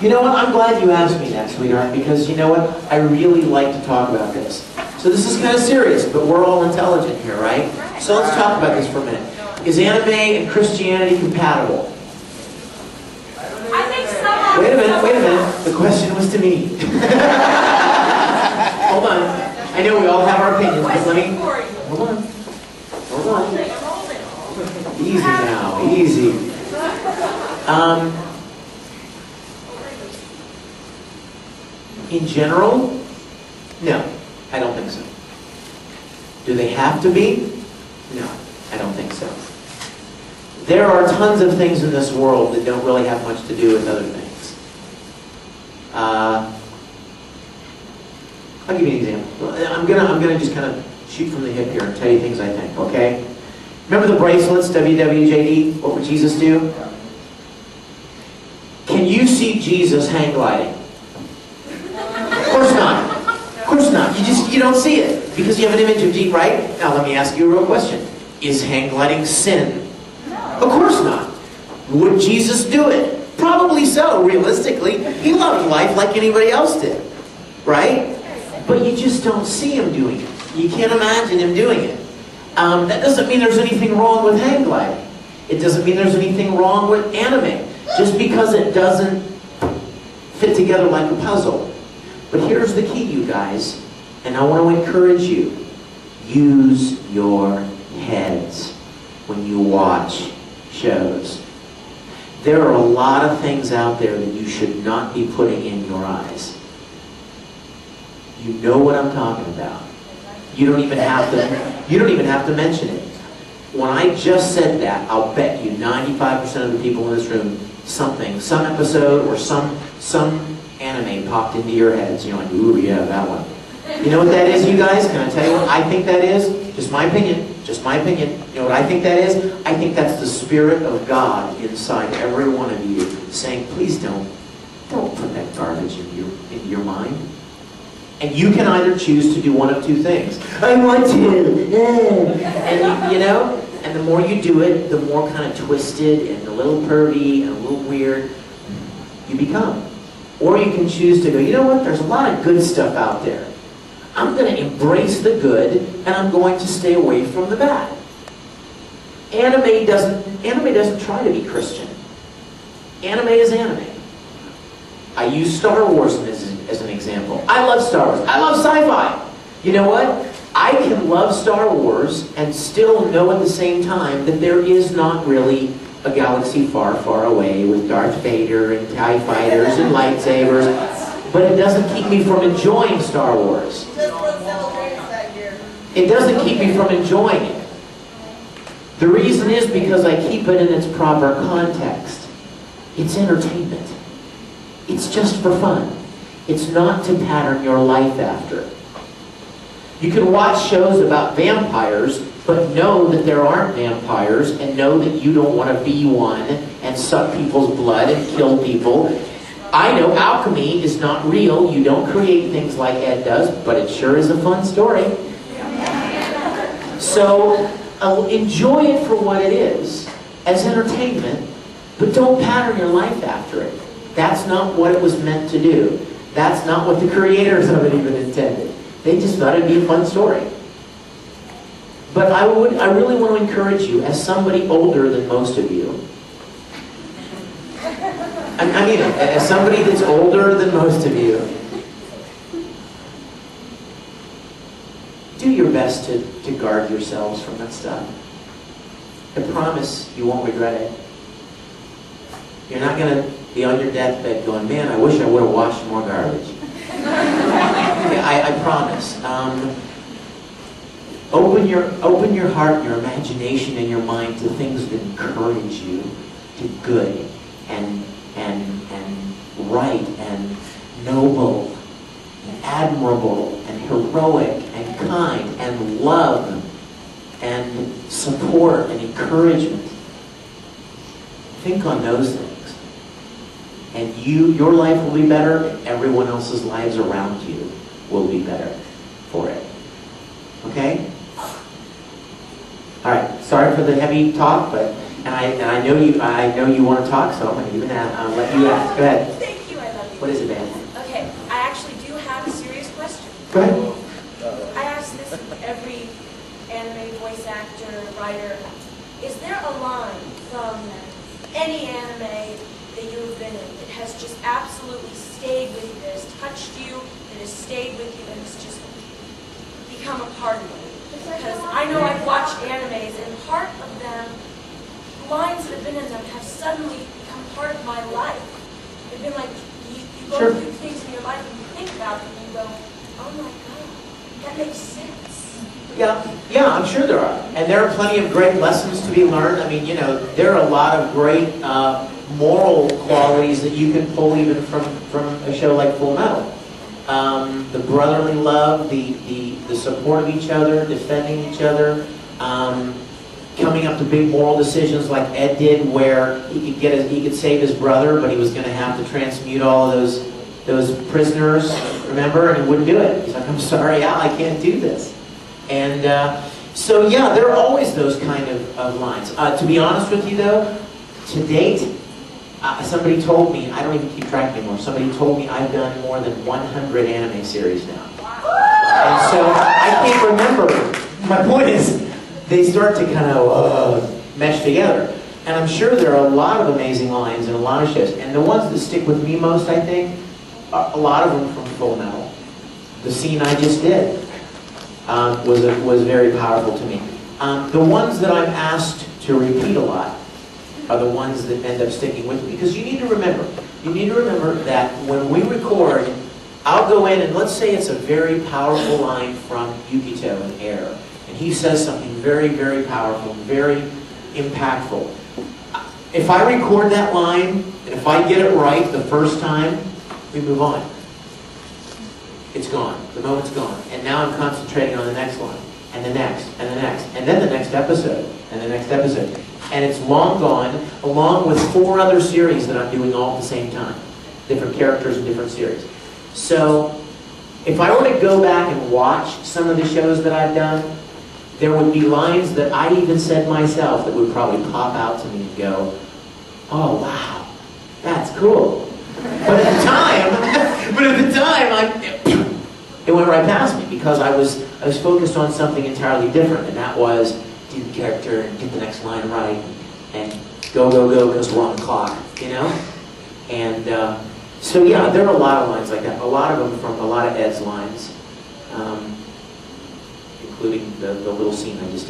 You know what? I'm glad you asked me that, sweetheart, because you know what? I really like to talk about this. So this is kind of serious, but we're all intelligent here, right? So let's talk about this for a minute. Is anime and Christianity compatible? I think some. Wait a minute. The question was to me. Hold on. I know we all have our opinions, but let me... Hold on. Easy now. Easy. In general, no, I don't think so. Do they have to be? No, I don't think so. There are tons of things in this world that don't really have much to do with other things. I'll give you an example. I'm gonna just kind of shoot from the hip here and tell you things I think, okay? Remember the bracelets, WWJD? What would Jesus do? Can you see Jesus hang gliding? Of course not. Of course not. You don't see it because you have an image of Jesus, right? Now let me ask you a real question. Is hang gliding sin? Of course not. Would Jesus do it? Probably so, realistically. He loved life like anybody else did, right? But you just don't see him doing it. You can't imagine him doing it. That doesn't mean there's anything wrong with hang gliding. It doesn't mean there's anything wrong with anime. Just because it doesn't fit together like a puzzle. But here's the key, you guys, and I want to encourage you. Use your heads when you watch shows. There are a lot of things out there that you should not be putting in your eyes. You know what I'm talking about. You don't even have to mention it. When I just said that, I'll bet you 95% of the people in this room, some episode or some anime popped into your heads. You're like, ooh, yeah, that one. You know what that is, you guys? Can I tell you what I think that is? Just my opinion. Just my opinion. You know what I think that is? I think that's the Spirit of God inside every one of you saying, please don't put that garbage into your mind. And you can either choose to do one of two things. I want to. And you know, and the more you do it, the more kind of twisted and a little pervy and a little weird you become. Or you can choose to go, you know what, there's a lot of good stuff out there. I'm going to embrace the good and I'm going to stay away from the bad. Anime doesn't try to be Christian. Anime is anime. I use Star Wars as an example. I love Star Wars. I love sci-fi. You know what? I can love Star Wars and still know at the same time that there is not really a galaxy far, far away with Darth Vader and TIE fighters and lightsabers. But it doesn't keep me from enjoying Star Wars. It doesn't keep me from enjoying it. The reason is because I keep it in its proper context. It's entertainment. It's just for fun. It's not to pattern your life after. You can watch shows about vampires, but know that there aren't vampires, and know that you don't want to be one and suck people's blood and kill people. I know alchemy is not real. You don't create things like Ed does, but it sure is a fun story. So enjoy it for what it is, as entertainment, but don't pattern your life after it. That's not what it was meant to do. That's not what the creators of it even intended. They just thought it'd be a fun story. But I really want to encourage you, as somebody older than most of you, I mean, as somebody that's older than most of you, do your best to guard yourselves from that stuff. I promise you won't regret it. You're not going to be on your deathbed going, man, I wish I would have watched more garbage. I promise. Open your heart, your imagination, and your mind to things that encourage you to good and right and noble and admirable and heroic and kind and love and support and encouragement. Think on those things. And your life will be better, and everyone else's lives around you will be better for it. Okay? All right. Sorry for the heavy talk, but I know you want to talk, so I'm going to even let you ask. Go ahead. Thank you. What is it, man? Okay, I actually do have a serious question. Go ahead. I ask this of every anime voice actor, writer. Is there a line from any anime that you have been in that has just absolutely stayed with you, that has touched you, that has stayed with you, and has just become a part of you? Because I know I've watched animes, and part of them, lines that have been in them have suddenly become part of my life. They've been like, you go Sure. through things in your life and you think about them and you go, oh my God, that makes sense. Yeah, I'm sure there are. And there are plenty of great lessons to be learned. I mean, you know, there are a lot of great moral qualities that you can pull even from a show like Full Metal. The brotherly love, the support of each other, defending each other, coming up to big moral decisions like Ed did, where he could save his brother, but he was going to have to transmute all of those prisoners, remember? And he wouldn't do it. He's like, I'm sorry, Al, I can't do this. And so yeah, there are always those kind of lines. To be honest with you though, to date, somebody told me, I don't even keep track anymore, somebody told me I've done more than 100 anime series now. And so I can't remember. My point is, they start to kind of mesh together. And I'm sure there are a lot of amazing lines in a lot of shows. And the ones that stick with me most, I think, are a lot of them from Full Metal. The scene I just did was very powerful to me. The ones that I'm asked to repeat a lot are the ones that end up sticking with me. Because you need to remember that when we record, I'll go in and let's say it's a very powerful line from Yukito in Air. And he says something very, very powerful, very impactful. If I record that line, and if I get it right the first time, we move on. It's gone. The moment's gone. And now I'm concentrating on the next line, and the next, and the next, and then the next episode, and the next episode. And it's long gone, along with 4 other series that I'm doing all at the same time. Different characters in different series. So, if I were to go back and watch some of the shows that I've done, there would be lines that I even said myself that would probably pop out to me and go, oh wow, that's cool. But at the time, it went right past me because I was focused on something entirely different, and that was do the character and get the next line right, and go because we're on the clock, you know? And so yeah, there are a lot of lines like that. A lot of them from a lot of Ed's lines, including the little scene I just did.